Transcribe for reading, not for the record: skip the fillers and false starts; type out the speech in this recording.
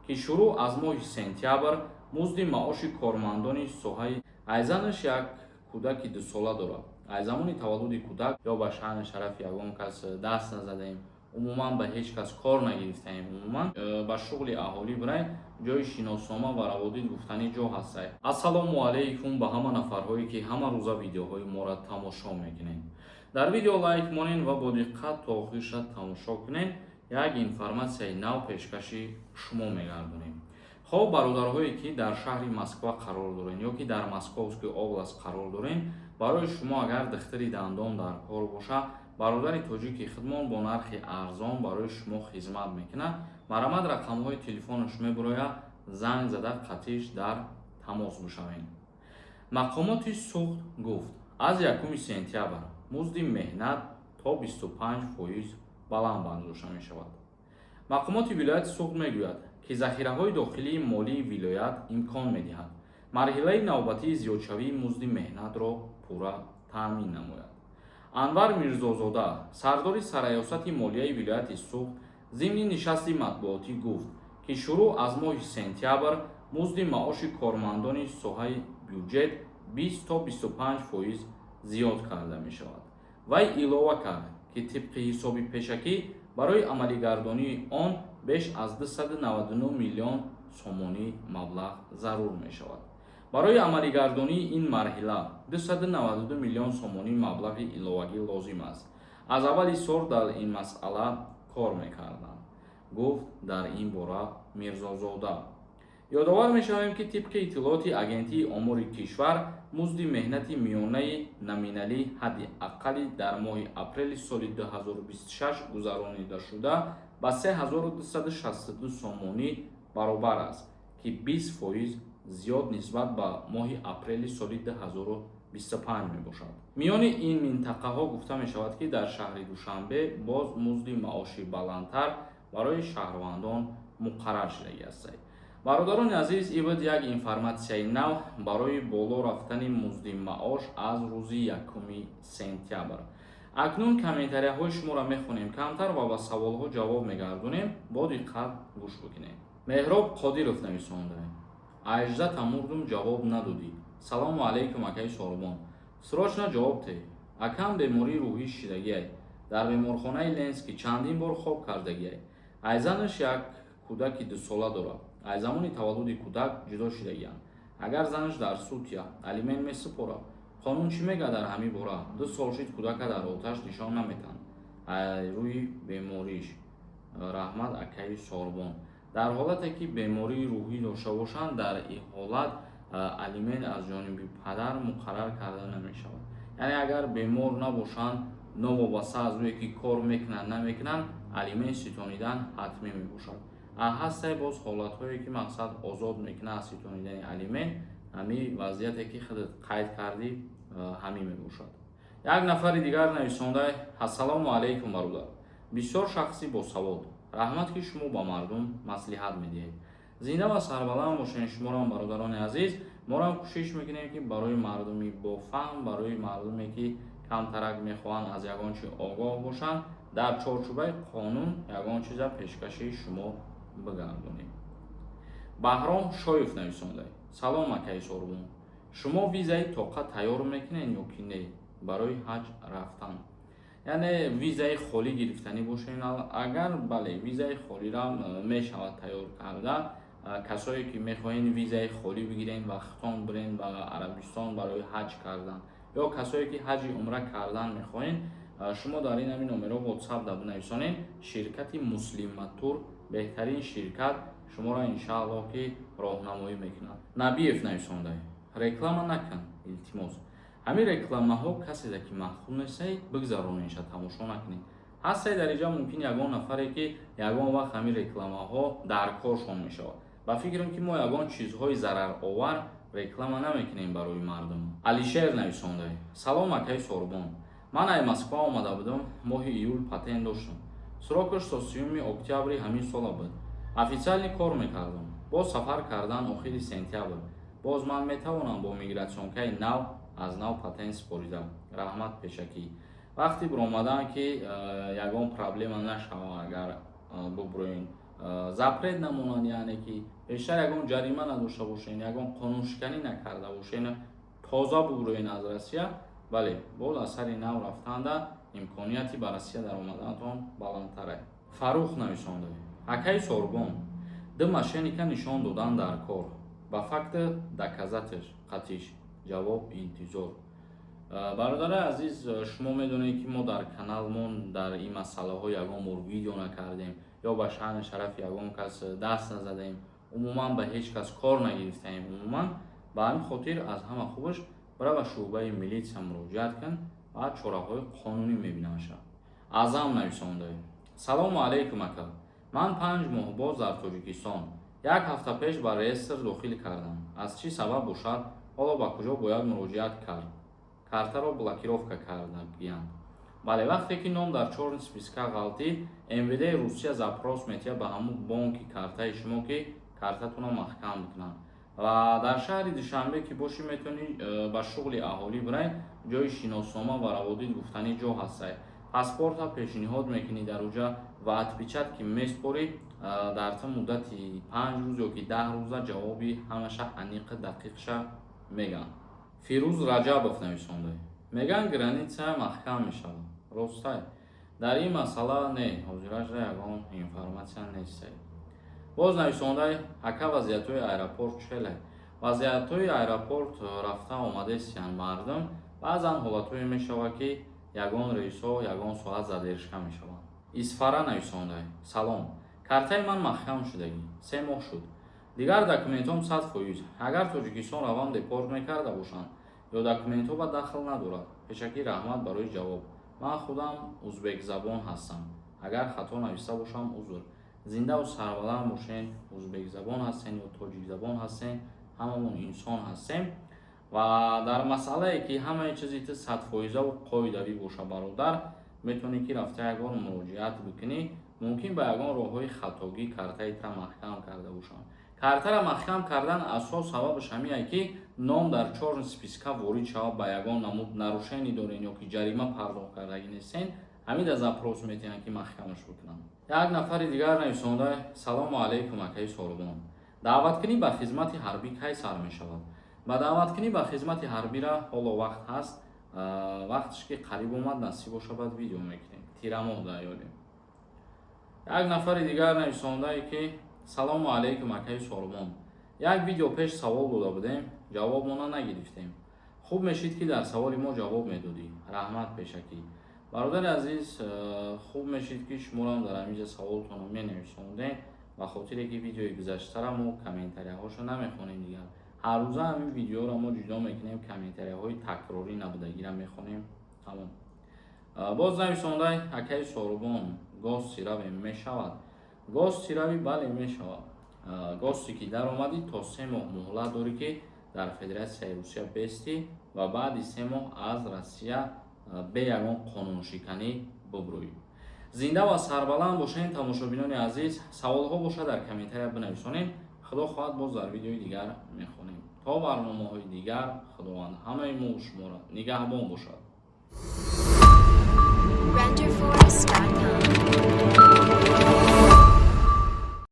ки шуруъ аз моҳи сентябр музди маоши кормандони соҳаи айзанаш як кӯдаки дусола дорад. аз замони таваллуди кӯдак ё ба шаъни шарафи ягон кас даст назадаем, умуман ба ҳеҷ кас кор нагирифтаем, умуман ба шуғли аҳолӣ бирай ҷои шиноснома ва раводид гуфтани ҷо ҳастай. ассалому алайкум ба ҳама нафарҳое ки ҳама рӯза видеоҳои моро тамошо мекунед. дар видео лайк монед ва бо диққат то охирша тамошо кунед. як информатсияи нав пешкаши шумо мегардонем. хоб бародарҳое ки дар шаҳри Москва қарор доред ё ки дар Московскую област қарор доред, барои шумо агар духтари дандон дар кор бошад, бародари тоҷики хидмон бо нархи арзон барои шумо хизмат мекунад. марамад рақамҳои телефонаш мебурояд, занг зада қатъиш дар тамос бишавед. мақомоти суғд гуфт аз 1 сентябр музди меҳнат то 25% баланд бардошта мешавад. мақомоти вилояти суғд мегӯяд ки захираҳои дохилии молии вилоят имкон медиҳад марҳилаи навбатии зиёдшавии музди меҳнатро пурра таъмин намояд. анвар мирзозода, сардори сарраёсати молияи вилояти суғд, зимни нишасти матбуотӣ гуфт ки шуруъ аз моҳи сентябр музди маоши кормандони соҳаи бюҷет 20 то 25% зиёд карда мешавад. вай илова кард ки тибқи ҳисоби пешакӣ барои амалигардонии он беш аз 299 миллион сомонӣ маблағ зарур мешавад. барои амалигардонии ин марҳила 292 миллион сомонӣ маблағи иловагӣ лозим аст. аз аввали сол дар ин масъала кор мекардам, гуфт дар ин бора мирзозода. ёдовар мешавем ки тибқи иттилооти агентии омури кишвар музди меҳнати миёнаи номиналии ҳадди аққали дар моҳи апрели соли 2026 гузаронида шуда ба 3262 сомонӣ баробар аст ки 20% зиёд нисбат ба моҳи апрели соли 2025 мебошад. миёни ин минтақаҳо гуфта мешавад ки дар шаҳри душанбе боз музди маоши баландтар барои шаҳрвандон муқаррар шудагиаст. бародарони азиз, ибд як информатсияи нав барои боло рафтани музди маош аз рӯзи 1 сентябр. акнун комментарияҳои шуморо мехонем камтар ва ба саволҳо ҷавоб мегардонем. бо диққат гӯш бикунем. меҳроб қодиров нависонда: ажзата мурдум ҷавоб надодӣ. салому алайкум акаи Сорбон. срочно ҷавоб те. акам бемории рӯҳӣ шидагиай. дар беморхонаи Ленский чандин бор хоб кардагиай. айзанаш як кӯдаки дусола дорад. аз замони таваллуди кӯдак ҷудо шудагианд. агар занаш дар суд я алимент месупорад, қонун чӣ мегӯяд дар ҳамин бора? 2 сол шид кӯдака дар оташ нишон наметан. ай рӯи бемориш. раҳмат акаи Сорбон. дар ҳолате ки бемории рӯҳӣ дошта бошанд, дар ин ҳолат алимент аз ҷониби падар муқаррар карда намешавад. яъне агар бемор набошанд, новобаста аз рӯе ки кор мекунанд намекунанд, алимент ситонидан ҳатмӣ мебошад. ҳастай боз ҳолатҳое ки мақсад озод мекунад аз ситонидани алимент, ҳамин вазъияте ки худат қайд кардӣ ҳамин мебошад. як нафари дигар нависонда: ассалому алайкум бародар. бисёр шахсӣ босавод. раҳмат ки шумо ба мардум маслиҳат медиҳед. зинда ва сарбаланд бошед шуморо бародарони азиз. морам кӯшиш мекунем ки барои мардуми бофаҳм, барои мардуме ки камтарак мехоҳанд аз ягон чиз огоҳ бошанд, дар чорчӯбаи қонун ягон чиза пешкаши шумо бигардонем. баҳром шоев нависонда: салом акаи Сорбон. шумо визаи тоқа тайёр мекунед ё ки не барои ҳаҷ рафтан? яъне визаи холӣ гирифтанӣ бошед? агар бале, визаи холира мешавад тайёр карда. касое ки мехоҳед визаи холӣ бигиред ва хитон биред ба Арабистон барои ҳаҷ кардан, ё касое ки ҳаҷи умра кардан мехоҳед, шумо дар ин ҳамин номеро WhatsApp да бинависонед. ширкати Муслиматур беҳтарин ширкат шуморо иншааллоҳ ки роҳнамоӣ мекунад. Набиев нависонда: реклама накун илтимос. ҳамин рекламаҳо касе ки маҳкум нестай бигзаронеша тамошо накунед. ҳастай дариҷа мумкин ягон нафаре ки ягон вақт ҳамин рекламаҳо дар коршон мешавад. ба фикрам ки мо ягон чизҳои зараровар реклама намекунем барои мардум. алишер нависонда: салом акаи Сорбон. ман ай Москва омада будам, моҳи июл патент доштам. срокаш то 3 октябри ҳамин сола буд. официални кор мекардам. боз сафар кардан охири сентябр. боз ман метавонам бо мигратсионкаи нав аз нав патент споридам. раҳмат пешакӣ. вақти биромадан ки ягон проблема нашава агар бубурем запрет намонанд, яъне ки бештар ягон ҷарима надошта бошен, ягон қонуншиканӣ накарда бошен, тоза бугӯроен аз Россия, бале боз аз сари нав рафтанда имконияти ба Россия дар омаданатон баландтар. Фаррух нависонда: ҳакаи Сорбон ду мошенника нишон додан дар кор, ба факти доказатиш қатиш. ҷавоб интизор. Бародари азиз, шумо медонед ки мо дар каналмон дар ин масъалаҳо ягон бор видео накардем ё ба шаъни шарафи ягон кас даст назадем, умуман ба ҳеҷ кас кор нагирифтаем. Умуман ба ҳамин хотир аз ҳама хубаш бара ба шуъбаи милитсия муроҷиат кун ва чораҳои қонунӣ мебинамаша. Азам нависонда: салому алайкум ака, ман 5 моҳ боз дар Тоҷикистон 1 ҳафта пеш ба реестр дохил кардам. Аз чӣ сабаб бошад, ҳоло ба куҷо бояд муроҷиат кард? Картаро блокировка кардагиянд. Бале, вақте ки ном дар чорни списка ғалтӣ, МВД Русия запрос метиҳад ба ҳамун бонки картаи шумо ки картатонро маҳкам бикунанд. Ва дар шаҳри Душанбе ки бошӣ метавонӣ ба шуғли аҳолӣ бирай, ҷои шиноснoma ва раводид гуфтани ҷо ҳастай. Паспорта пешниҳод мекунӣ дар уҷа ва отпечат ки меспорӣ дар ту муддати 5 рӯз ё ки 10 рӯза ҷавоби ҳамаша аниқи дақиқша меган. Фирӯз Раҷабов нависонда: меган граница маҳкам мешавад. Ростай? Дар ин масъала не, ҳозирашда ягон информатсия нестай. Боз нависонда: ҳака вазъиятҳои аэропорт челе? Вазъиятҳои аэропорт рафта омадастиянд мардум, баъзан ҳолатҳое мешавад ки ягон рейсҳо ягон соат задержка мешаванд. Исфара нависонда: салом, картаи ман маҳкам шудагӣ 3 моҳ шуд. Дигар документҳом 100%. Агар Тоҷикистон равам депорт мекарда бошанд ё документҳо ба дахл надорад, пешакӣ раҳмат барои ҷавоб. Ман худам узбекзабон ҳастам. Агар хато нависта бошам узр. Зиндаву сарбаланд бошен, узбекзабон ҳастен ё тоҷикзабон ҳастен, ҳамамон инсон ҳастем. Ва дар масъалае ки ҳамаи чизи ту 100%-ву қоидавӣ боша бародар, метавонӣ ки рафта ягон муроҷиат бикунӣ, мумкин ба ягон роҳҳои хатогӣ картаи та маҳкам карда бошанд. Картаро маҳкам кардан асос сабабаш ҳамин ки ном дар чорни списка ворид шавад, ба ягон намуд нарушенӣ дорен ё ки ҷарима пардохт кардагӣ нестен, ҳамида запрос метиҳанд ки маҳкамаш бикунанд. Як нафари дигар нависонда: салому алайкум акаи Сорбон, даъваткунӣ ба хизмати ҳарбӣ кай сар мешавад? Ба даъваткунӣ ба хизмати ҳарбира ҳоло вақт ҳаст, вақтш ки қариб омад насиб боша баъд видео мекунем. Тирамоҳ даёрем. Як нафари дигар нависондаe ки салому алайкум акаи Сорбон, як видео пеш савол дода будем, ҷавобона нагирифтем. Хуб мешид ки дар саволи мо ҷавоб медодӣ. Раҳмат пешакӣ. Бародари азиз, хуб мешид ки шуморам дар ҳаминҷа саволтонро менависондем, ба хотире ки видеои гузаштара мо комментарияҳошо намехонем дигар. Ҳар рӯза ҳамин видеоро мо ҷудо мекунем, комментарияҳои такрорӣ набудагиро мехонем. Тамом. Боз нависонда: акаи Сорбон, гоз сираве мешавад? Гоз сиравӣ бале мешавад. Гозчӣ ки даромадӣ то 3 моҳ муҳлат дорӣ ки дар Федератсияи Русия бестӣ ва баъди 3 моҳ аз Россия бе ягон қонуншиканӣ бубурӯӣ. Зинда ва сарбаланд бошен тамошобинони азиз, саволҳо боша дар комментария бинависонед. Худо хоҳад боз дар видеои дигар мехонем. То барномаҳои дигар, худованд ҳамаи мо шуморо нигаҳбон бошад.